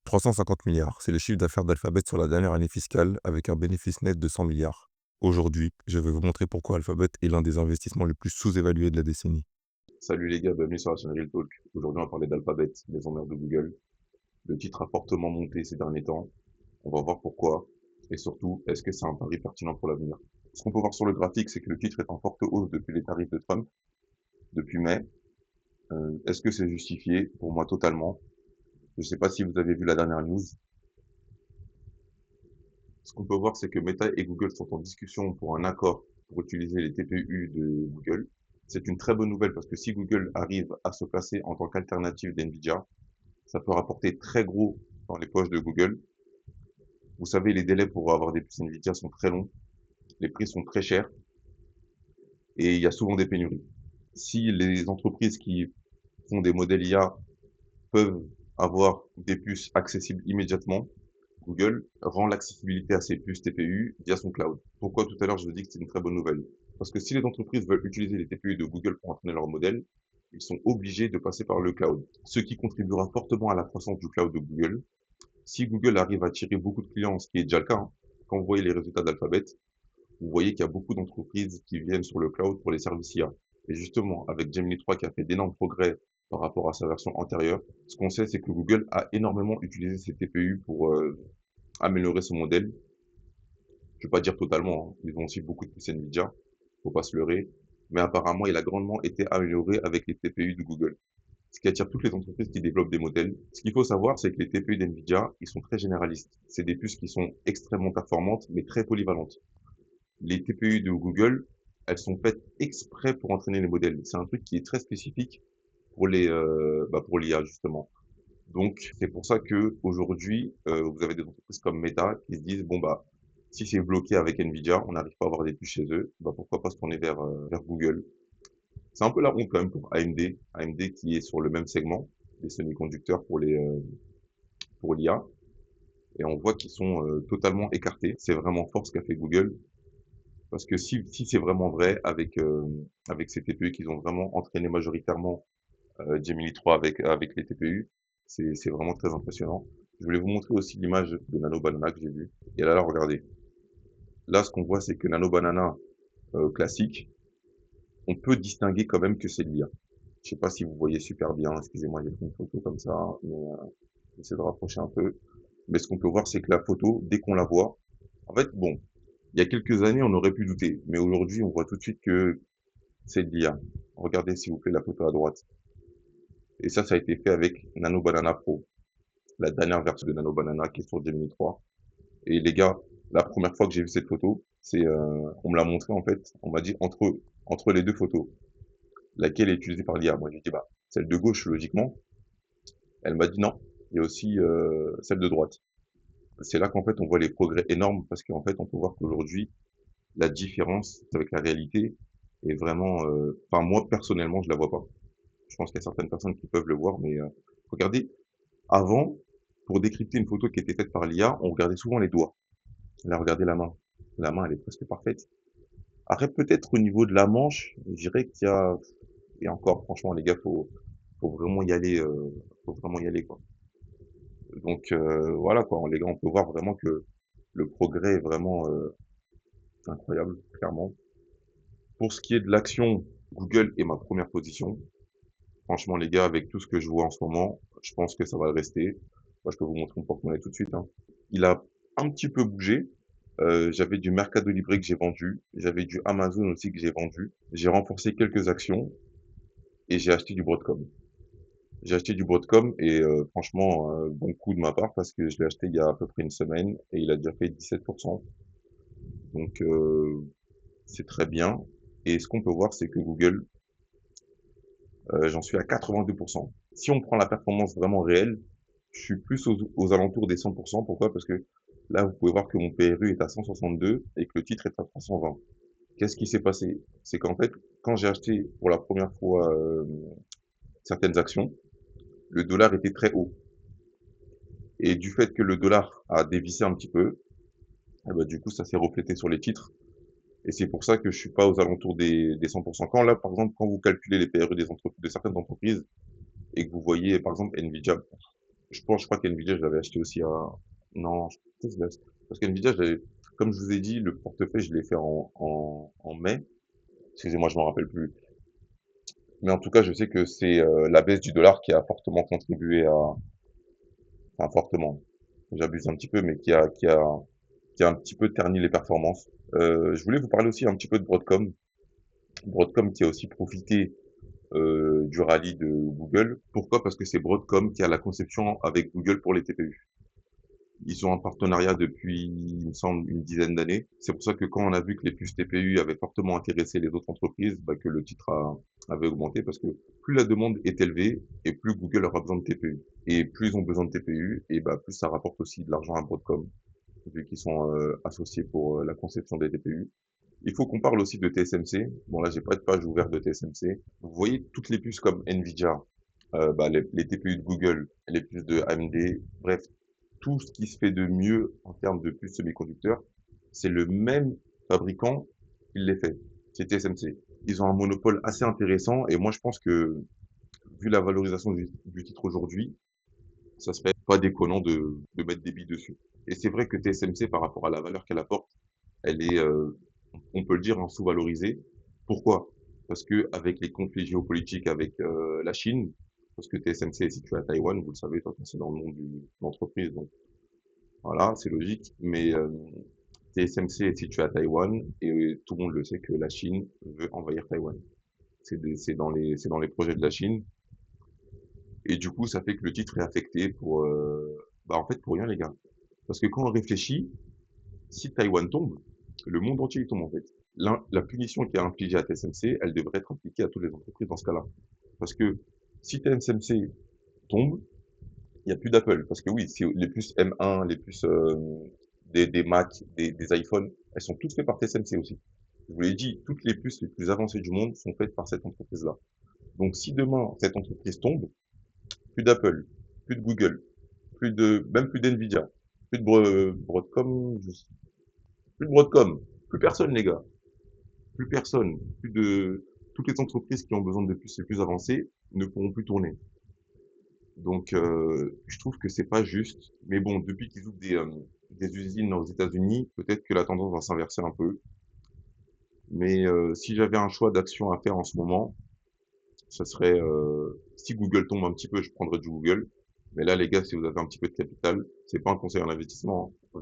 350 milliards, c'est le chiffre d'affaires d'Alphabet sur la dernière année fiscale, avec un bénéfice net de 100 milliards. Aujourd'hui, je vais vous montrer pourquoi Alphabet est l'un des investissements les plus sous-évalués de la décennie. Salut les gars, bienvenue sur la chaîne Real Talk. Aujourd'hui, on va parler d'Alphabet, maison mère de Google. Le titre a fortement monté ces derniers temps. On va voir pourquoi. Et surtout, est-ce que c'est un pari pertinent pour l'avenir? Ce qu'on peut voir sur le graphique, c'est que le titre est en forte hausse depuis les tarifs de Trump, depuis mai. Est-ce que c'est justifié? Pour moi, totalement. Je ne sais pas si vous avez vu la dernière news. Ce qu'on peut voir, c'est que Meta et Google sont en discussion pour un accord pour utiliser les TPU de Google. C'est une très bonne nouvelle parce que si Google arrive à se placer en tant qu'alternative d'NVIDIA, ça peut rapporter très gros dans les poches de Google. Vous savez, les délais pour avoir des puces Nvidia sont très longs, les prix sont très chers et il y a souvent des pénuries. Si les entreprises qui font des modèles IA peuvent avoir des puces accessibles immédiatement, Google rend l'accessibilité à ces puces TPU via son cloud. Pourquoi tout à l'heure je vous dis que c'est une très bonne nouvelle? Parce que si les entreprises veulent utiliser les TPU de Google pour entraîner leur modèle, ils sont obligés de passer par le cloud, ce qui contribuera fortement à la croissance du cloud de Google. Si Google arrive à tirer beaucoup de clients, ce qui est déjà le cas, hein, quand vous voyez les résultats d'Alphabet, vous voyez qu'il y a beaucoup d'entreprises qui viennent sur le cloud pour les services IA. Et justement, avec Gemini 3 qui a fait d'énormes progrès par rapport à sa version antérieure, ce qu'on sait, c'est que Google a énormément utilisé ses TPU pour améliorer son modèle. Je ne vais pas dire totalement, hein. Ils ont aussi beaucoup de puces Nvidia, faut pas se leurrer. Mais apparemment, il a grandement été amélioré avec les TPU de Google, ce qui attire toutes les entreprises qui développent des modèles. Ce qu'il faut savoir, c'est que les TPU d'NVIDIA, ils sont très généralistes. C'est des puces qui sont extrêmement performantes, mais très polyvalentes. Les TPU de Google, elles sont faites exprès pour entraîner les modèles. C'est un truc qui est très spécifique pour pour l'IA, justement. Donc, c'est pour ça que aujourd'hui, vous avez des entreprises comme Meta qui se disent, bon, bah, si c'est bloqué avec Nvidia, on n'arrive pas à avoir des puces chez eux, bah, pourquoi pas se tourner vers Google. C'est un peu la honte quand même pour AMD. AMD qui est sur le même segment, des semi-conducteurs pour l'IA. Et on voit qu'ils sont totalement écartés. C'est vraiment fort ce qu'a fait Google. Parce que si c'est vraiment vrai, avec ces TPU qu'ils ont vraiment entraîné majoritairement Gemini 3 avec les TPU, c'est vraiment très impressionnant. Je voulais vous montrer aussi l'image de Nano Banana que j'ai vue. Et là, regardez. Là, ce qu'on voit, c'est que Nano Banana classique, on peut distinguer quand même que c'est de l'IA. Je sais pas si vous voyez super bien. Excusez-moi, j'ai pris une photo comme ça, mais j'essaie de rapprocher un peu. Mais ce qu'on peut voir, c'est que la photo, dès qu'on la voit, en fait, bon, il y a quelques années, on aurait pu douter, mais aujourd'hui, on voit tout de suite que c'est de l'IA. Regardez, s'il vous plaît, la photo à droite. Et ça a été fait avec Nano Banana Pro, la dernière version de Nano Banana qui est sur Gemini 3. Et les gars, la première fois que j'ai vu cette photo, on me l'a montré en fait, on m'a dit entre les deux photos, laquelle est utilisée par l'IA. Moi, j'ai dit bah celle de gauche logiquement. Elle m'a dit non, il y a aussi celle de droite. C'est là qu'en fait on voit les progrès énormes parce qu'en fait on peut voir qu'aujourd'hui la différence avec la réalité est vraiment, enfin moi personnellement je la vois pas. Je pense qu'il y a certaines personnes qui peuvent le voir, mais regardez, avant, pour décrypter une photo qui était faite par l'IA, on regardait souvent les doigts. Là, regardez la main. La main, elle est presque parfaite. Après, peut-être au niveau de la manche, je dirais qu'il y a, et encore, franchement, les gars, faut vraiment y aller, faut vraiment y aller, quoi. Donc, voilà, quoi. Les gars, on peut voir vraiment que le progrès est vraiment, incroyable, clairement. Pour ce qui est de l'action, Google est ma première position. Franchement, les gars, avec tout ce que je vois en ce moment, je pense que ça va le rester. Moi, je peux vous montrer mon porte-monnaie tout de suite, hein. Il a un petit peu bougé. J'avais du Mercado Libre que j'ai vendu. J'avais du Amazon aussi que j'ai vendu. J'ai renforcé quelques actions et j'ai acheté du Broadcom. J'ai acheté du Broadcom et franchement, bon coup de ma part parce que je l'ai acheté il y a à peu près une semaine et il a déjà fait 17%. Donc, c'est très bien. Et ce qu'on peut voir, c'est que Google, j'en suis à 82%. Si on prend la performance vraiment réelle, je suis plus aux alentours des 100%. Pourquoi? Parce que là, vous pouvez voir que mon PRU est à 162 et que le titre est à 320. Qu'est-ce qui s'est passé? C'est qu'en fait, quand j'ai acheté pour la première fois certaines actions, le dollar était très haut. Et du fait que le dollar a dévissé un petit peu, eh ben, du coup, ça s'est reflété sur les titres. Et c'est pour ça que je suis pas aux alentours des 100%. Quand là, par exemple, quand vous calculez les PRU de certaines entreprises et que vous voyez, par exemple, Nvidia, Je crois qu'NVIDIA, je l'avais acheté aussi à... Non, peut-être je l'ai acheté. Parce qu'NVIDIA, comme je vous ai dit, le portefeuille, je l'ai fait en mai. Excusez-moi, je m'en rappelle plus. Mais en tout cas, je sais que c'est la baisse du dollar qui a fortement contribué à... Enfin, fortement. J'abuse un petit peu, mais qui a un petit peu terni les performances. Je voulais vous parler aussi un petit peu de Broadcom. Broadcom qui a aussi profité du rallye de Google. Pourquoi? Parce que c'est Broadcom qui a la conception avec Google pour les TPU. Ils ont un partenariat depuis, il me semble, une dizaine d'années. C'est pour ça que quand on a vu que les puces TPU avaient fortement intéressé les autres entreprises, bah, que le titre avait augmenté parce que plus la demande est élevée et plus Google aura besoin de TPU. Et plus ils ont besoin de TPU, et bah, plus ça rapporte aussi de l'argent à Broadcom, vu qu'ils sont associés pour la conception des TPU. Il faut qu'on parle aussi de TSMC. Bon, là, j'ai pas de page ouverte de TSMC. Vous voyez toutes les puces comme Nvidia, bah, les TPU de Google, les puces de AMD, bref, tout ce qui se fait de mieux en termes de puces semi-conducteurs, c'est le même fabricant qui les fait. C'est TSMC. Ils ont un monopole assez intéressant et moi, je pense que, vu la valorisation du titre aujourd'hui, ça serait pas déconnant de mettre des billes dessus. Et c'est vrai que TSMC, par rapport à la valeur qu'elle apporte, elle est, on peut le dire, hein, sous-valorisée. Pourquoi? Parce que avec les conflits géopolitiques avec la Chine, parce que TSMC est situé à Taïwan, vous le savez, c'est dans le nom de l'entreprise, donc voilà, c'est logique. Mais TSMC est situé à Taïwan et tout le monde le sait que la Chine veut envahir Taïwan. C'est dans les projets de la Chine. Et du coup, ça fait que le titre est affecté pour, bah en fait, pour rien, les gars. Parce que quand on réfléchit, si Taïwan tombe, le monde entier il tombe en fait. La punition qui est infligée à TSMC, elle devrait être appliquée à toutes les entreprises dans ce cas-là. Parce que si TSMC tombe, il n'y a plus d'Apple. Parce que oui, si les puces M1, les puces des Mac, des iPhones, elles sont toutes faites par TSMC aussi. Je vous l'ai dit, toutes les puces les plus avancées du monde sont faites par cette entreprise-là. Donc si demain cette entreprise tombe, plus d'Apple, plus de Google, même plus d'Nvidia, plus de Broadcom, plus de Broadcom, plus personne les gars, plus personne, plus de toutes les entreprises qui ont besoin de puces les plus avancées ne pourront plus tourner. Donc je trouve que c'est pas juste, mais bon, depuis qu'ils ouvrent des usines aux États-Unis, peut-être que la tendance va s'inverser un peu. Mais si j'avais un choix d'action à faire en ce moment, ça serait si Google tombe un petit peu, je prendrais du Google. Mais là, les gars, si vous avez un petit peu de capital, c'est pas un conseil en investissement, hein.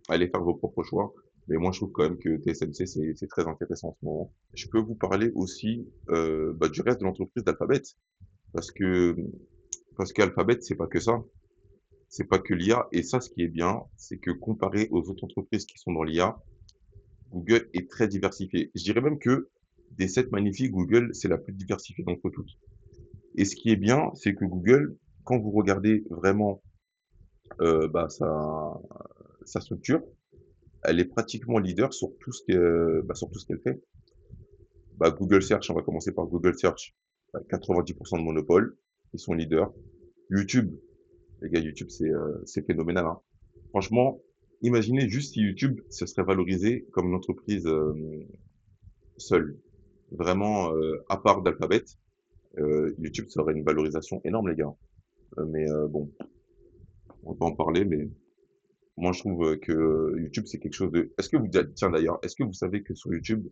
Allez faire vos propres choix. Mais moi, je trouve quand même que TSMC, c'est très intéressant en ce moment. Je peux vous parler aussi bah, du reste de l'entreprise d'Alphabet, parce que parce qu'Alphabet, c'est pas que ça, c'est pas que l'IA. Et ça, ce qui est bien, c'est que comparé aux autres entreprises qui sont dans l'IA, Google est très diversifié. Je dirais même que des 7 magnifiques, Google, c'est la plus diversifiée d'entre toutes. Et ce qui est bien, c'est que Google, quand vous regardez vraiment bah, sa structure, elle est pratiquement leader sur tout ce bah, sur tout ce qu'elle fait. Bah, Google Search, on va commencer par Google Search, 90% de monopole, ils sont leaders. YouTube, les gars, YouTube, c'est phénoménal, hein. Franchement, imaginez juste si YouTube se serait valorisé comme une entreprise seule, vraiment à part d'Alphabet. YouTube, ça aurait une valorisation énorme, les gars. Mais bon, on va pas en parler, mais moi, je trouve que YouTube, c'est quelque chose de... Tiens d'ailleurs, est-ce que vous savez que sur YouTube,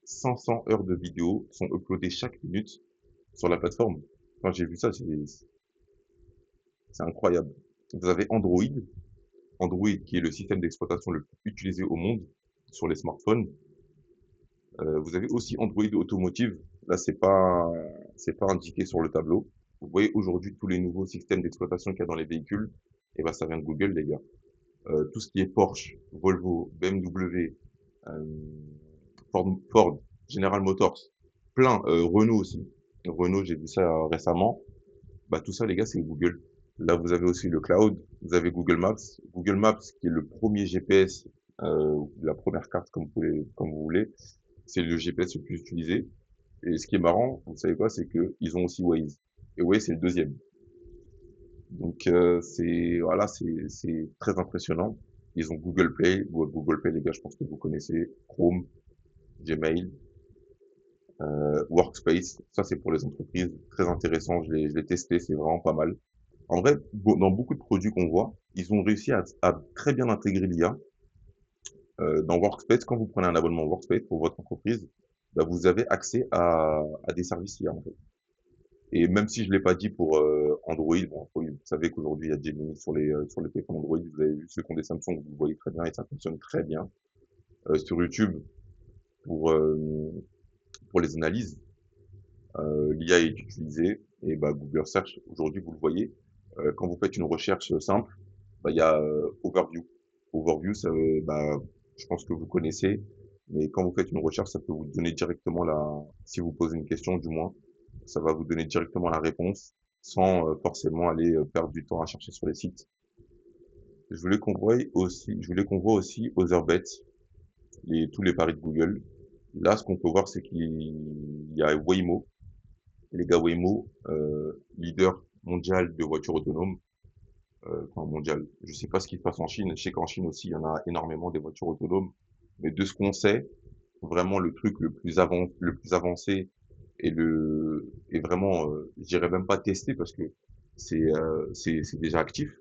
500 heures de vidéos sont uploadées chaque minute sur la plateforme? Quand j'ai vu ça, c'est incroyable. Vous avez Android, Android qui est le système d'exploitation le plus utilisé au monde sur les smartphones. Vous avez aussi Android Automotive. Là, c'est pas indiqué sur le tableau. Vous voyez aujourd'hui tous les nouveaux systèmes d'exploitation qu'il y a dans les véhicules. Et ben, ça vient de Google, les gars. Tout ce qui est Porsche, Volvo, BMW, euh, Ford, General Motors, plein, Renault aussi. Renault, j'ai vu ça récemment. Bah, tout ça, les gars, c'est Google. Là, vous avez aussi le cloud, vous avez Google Maps. Google Maps, qui est le premier GPS, la première carte, comme vous voulez. C'est le GPS le plus utilisé. Et ce qui est marrant, vous savez quoi, c'est que ils ont aussi Waze. Et Waze, c'est le deuxième. Donc voilà, c'est très impressionnant. Ils ont Google Play, Google Play les gars, je pense que vous connaissez, Chrome, Gmail, Workspace. Ça c'est pour les entreprises, très intéressant. Je l'ai testé, c'est vraiment pas mal. En vrai, dans beaucoup de produits qu'on voit, ils ont réussi à très bien intégrer l'IA. Dans Workspace, quand vous prenez un abonnement Workspace pour votre entreprise, bah, vous avez accès à des services IA, en fait. Et même si je l'ai pas dit pour Android, bon, Android, vous savez qu'aujourd'hui il y a Gemini sur les téléphones Android, vous avez vu ceux qui ont des Samsung, vous voyez très bien et ça fonctionne très bien. Sur YouTube, pour, euh, pour les analyses, l'IA est utilisée et bah, Google Search, aujourd'hui vous le voyez, quand vous faites une recherche simple, bah, il y a Overview. Overview, ça, bah, je pense que vous connaissez, mais quand vous faites une recherche, ça peut vous donner directement si vous posez une question du moins, ça va vous donner directement la réponse sans forcément aller perdre du temps à chercher sur les sites. Je voulais qu'on voit aussi OtherBet, tous les paris de Google. Là, ce qu'on peut voir, c'est qu'il y a Waymo, les gars Waymo, leader mondial de voitures autonomes, enfin mondial. Je sais pas ce qui se passe en Chine. Je sais qu'en Chine aussi, il y en a énormément des voitures autonomes. Mais de ce qu'on sait, vraiment le truc le plus avancé et vraiment, je dirais même pas testé parce que c'est déjà actif.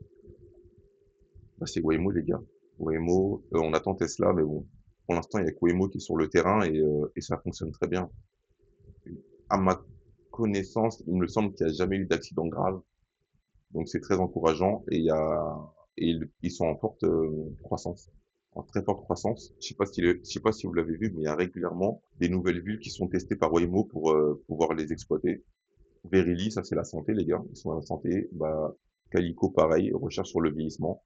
Bah, c'est Waymo les gars. Waymo, on attend Tesla, mais bon, pour l'instant il y a que Waymo qui est sur le terrain et ça fonctionne très bien. À ma connaissance, il me semble qu'il n'y a jamais eu d'accident grave. Donc c'est très encourageant et il y a ils sont en forte croissance, en très forte croissance. Je sais pas si vous l'avez vu, mais il y a régulièrement des nouvelles villes qui sont testées par Waymo pour pouvoir les exploiter. Verily, ça c'est la santé les gars, ils sont à la santé. Bah Calico pareil, recherche sur le vieillissement,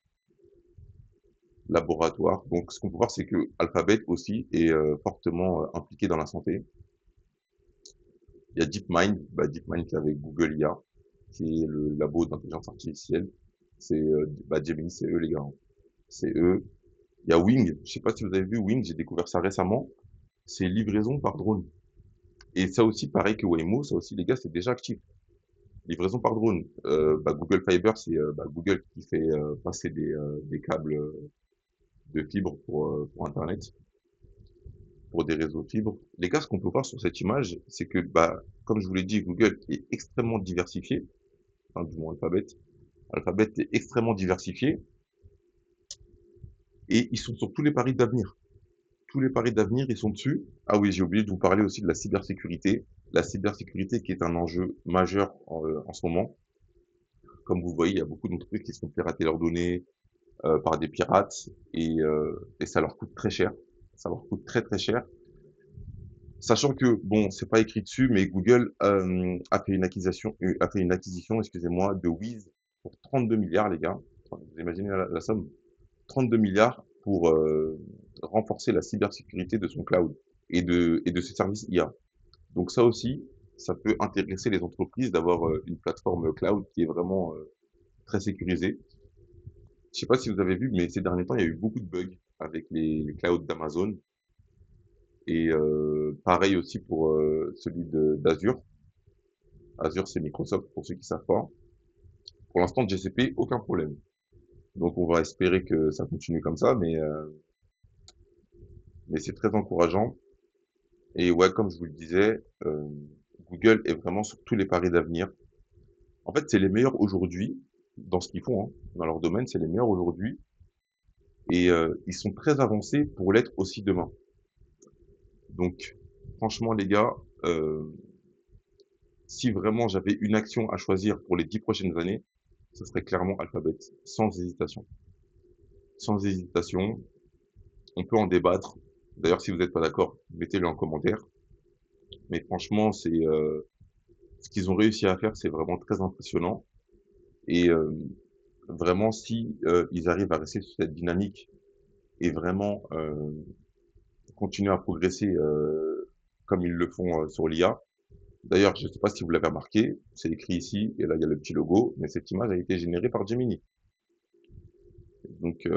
laboratoire. Donc ce qu'on peut voir c'est que Alphabet aussi est fortement impliqué dans la santé. Il y a DeepMind, bah DeepMind qui est avec Google IA, qui est le labo d'intelligence artificielle. C'est bah Gemini, c'est eux les gars, hein. C'est eux. Il y a Wing. Je sais pas si vous avez vu Wing. J'ai découvert ça récemment. C'est livraison par drone. Et ça aussi, pareil que Waymo, ça aussi, les gars, c'est déjà actif. Livraison par drone. Bah, Google Fiber, c'est bah, Google qui fait passer des câbles de fibre pour Internet, pour des réseaux fibres. Les gars, ce qu'on peut voir sur cette image, c'est que, bah, comme je vous l'ai dit, Google est extrêmement diversifié. Enfin, du moins Alphabet. Alphabet est extrêmement diversifié. Et ils sont sur tous les paris d'avenir. Tous les paris d'avenir, ils sont dessus. Ah oui, j'ai oublié de vous parler aussi de la cybersécurité. La cybersécurité qui est un enjeu majeur en ce moment. Comme vous voyez, il y a beaucoup d'entreprises qui se font pirater leurs données par des pirates et ça leur coûte très cher. Ça leur coûte très très cher. Sachant que, bon, c'est pas écrit dessus, mais Google a fait une acquisition, excusez-moi, de Wiz pour 32 milliards, les gars. Vous imaginez la somme? 32 milliards pour renforcer la cybersécurité de son cloud et de ses services IA. Donc ça aussi, ça peut intéresser les entreprises d'avoir une plateforme cloud qui est vraiment très sécurisée. Je sais pas si vous avez vu, mais ces derniers temps, il y a eu beaucoup de bugs avec les clouds d'Amazon et pareil aussi pour celui d'Azure. Azure, c'est Microsoft pour ceux qui savent pas. Pour l'instant, GCP, aucun problème. Donc on va espérer que ça continue comme ça, mais c'est très encourageant. Et ouais, comme je vous le disais, Google est vraiment sur tous les paris d'avenir. En fait, c'est les meilleurs aujourd'hui dans ce qu'ils font, hein. Dans leur domaine, c'est les meilleurs aujourd'hui et ils sont très avancés pour l'être aussi demain. Donc, franchement, les gars, euh, si vraiment j'avais une action à choisir pour les 10 prochaines années, ce serait clairement Alphabet, sans hésitation. Sans hésitation, on peut en débattre. D'ailleurs, si vous n'êtes pas d'accord, mettez-le en commentaire. Mais franchement, ce qu'ils ont réussi à faire, c'est vraiment très impressionnant. Et vraiment, si ils arrivent à rester sur cette dynamique et vraiment continuer à progresser comme ils le font sur l'IA. D'ailleurs, je ne sais pas si vous l'avez remarqué, c'est écrit ici, et là il y a le petit logo, mais cette image a été générée par Gemini. Donc,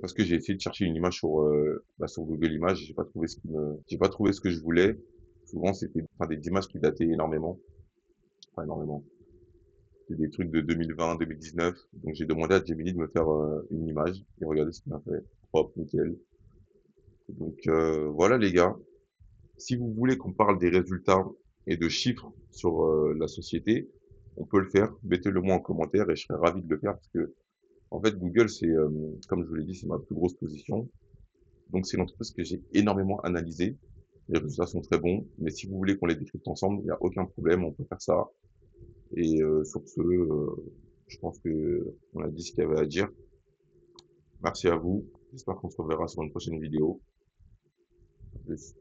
parce que j'ai essayé de chercher une image sur Google Images, j'ai pas trouvé ce que je voulais. Souvent, c'était enfin, des images qui dataient énormément, enfin énormément. C'est des trucs de 2020, 2019. Donc, j'ai demandé à Gemini de me faire une image et regardez ce qu'il m'a fait. Hop, nickel. Donc, voilà les gars. Si vous voulez qu'on parle des résultats et de chiffres sur la société, on peut le faire. Mettez-le moi en commentaire et je serais ravi de le faire parce que, en fait, Google, c'est, comme je vous l'ai dit, c'est ma plus grosse position. Donc c'est une entreprise que j'ai énormément analysée. Les résultats sont très bons, mais si vous voulez qu'on les décrypte ensemble, il y a aucun problème, on peut faire ça. Et sur ce, je pense qu'on a dit ce qu'il y avait à dire. Merci à vous. J'espère qu'on se reverra sur une prochaine vidéo. À plus.